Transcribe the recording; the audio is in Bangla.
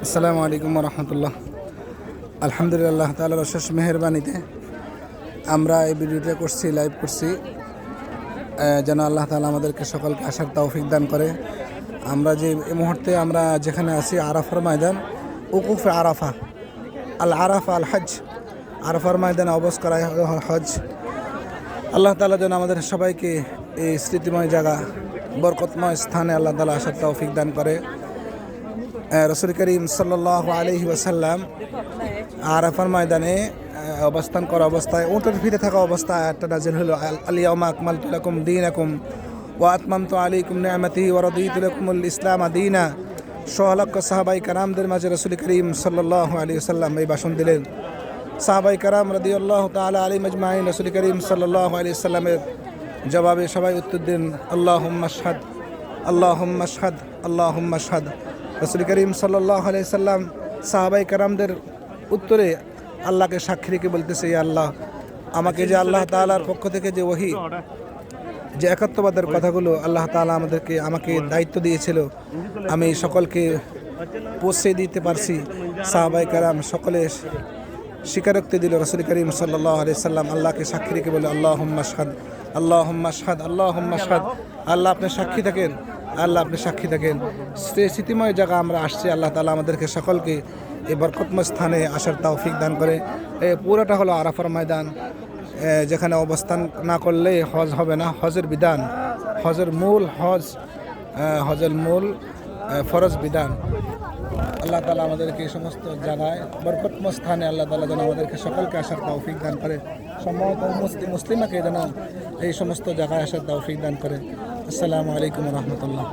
আসসালামু আলাইকুম রহমতুল্লাহ। আলহামদুলিল্লাহ তাআলার অশেষ মেহেরবানিতে আমরা এই ভিডিওটা করছি, লাইভ করছি, যেন আল্লাহ তাআলা আমাদেরকে সকলকে আসার তৌফিক দান করে। আমরা যে এই মুহূর্তে আমরা যেখানে আছি আরাফার ময়দান, উকুফে আরাফা, আল আরাফা আল হজ, আরাফার ময়দানে অবস্থান করা হজ। আল্লাহ তাআলা যেন আমাদের সবাইকে এই স্মৃতিময় জায়গা, বরকতময় স্থানে আল্লাহ তাআলা আসার তৌফিক দান করে। রাসূল করিম সাল্লাল্লাহু আলাইহি ওয়াসাল্লাম আরাফার ময়দানে অবস্থান করা অবস্থায় উটের ফিরে থাকা অবস্থায় আয়াতটা নাযিল হলো, আল ইয়াউমা আকমালতু লাকুম দীনাকুম ওয়া আতমামতু আলাইকুম নি'মাতি ওয়া রাদিতু লাকুমুল ইসলাম দীনা। লক্ষ সাহাবায়ে কেরামদের মাঝে রাসূল করিম সাল্লাল্লাহু আলাইহি ওয়াসাল্লাম এই ভাষণ দিলেন। সাহাবায়ে কেরাম রাদিয়াল্লাহু তাআলা আলাইহিম আজমাইন রাসূল করিম সাল্লাল্লাহু আলাইহি ওয়াসাল্লামের জবাবে সবাই উত্তর দেন, আল্লাহুম্মা আশহাদ, আল্লাহুম্মা আশহাদ, আল্লাহুম্মা আশহাদ। রাসূল করিম সাল্লাল্লাহু আলাইহি সাল্লাম সাহাবায়ে কেরামদের উত্তরে আল্লাহকে সাক্ষী রেখে বলতেছে, ইয়া আল্লাহ, আমাকে যে আল্লাহ তাআলার পক্ষ থেকে যে ওহী, যে একাত্মবাদের কথাগুলো আল্লাহ তাআলা আমাকে দায়িত্ব দিয়েছিল, আমি সকলকে পৌঁছে দিতে পারছি। সাহাবায়ে কেরাম সকলে স্বীকারোক্তি দিল। রাসূল করিম সাল্লাল্লাহু আলাইহি সাল্লাম আল্লাহকে সাক্ষী রেখে বলে, আল্লাহুম্মা আশহাদ, আল্লাহুম্মা আশহাদ, আল্লাহুম্মা আশহাদ। আল্লাহ আপনি সাক্ষী থাকেন, আল্লাহ আপনি সাক্ষী থাকেন। স্মৃতিময় জায়গা আমরা আসছি, আল্লাহ তাআলা আমাদেরকে সকলকে এই বরকতময় স্থানে আসার তৌফিক দান করে। এই পুরোটা হলো আরাফার ময়দান, যেখানে অবস্থান না করলে হজ হবে না। হজের বিধান, হজের মূল ফরজ বিধান। আল্লাহ তাআলা আমাদেরকে এই সমস্ত জায়গায় বরকতময় স্থানে আল্লাহ তাআলা যেন আমাদেরকে সকলকে আসার তৌফিক দান করে। সম্ভবত মুসলিমাকে যেন এই সমস্ত জায়গায় আসার তৌফিক দান করে। আসসালামু আলাইকুম রহমতুল্লাহ।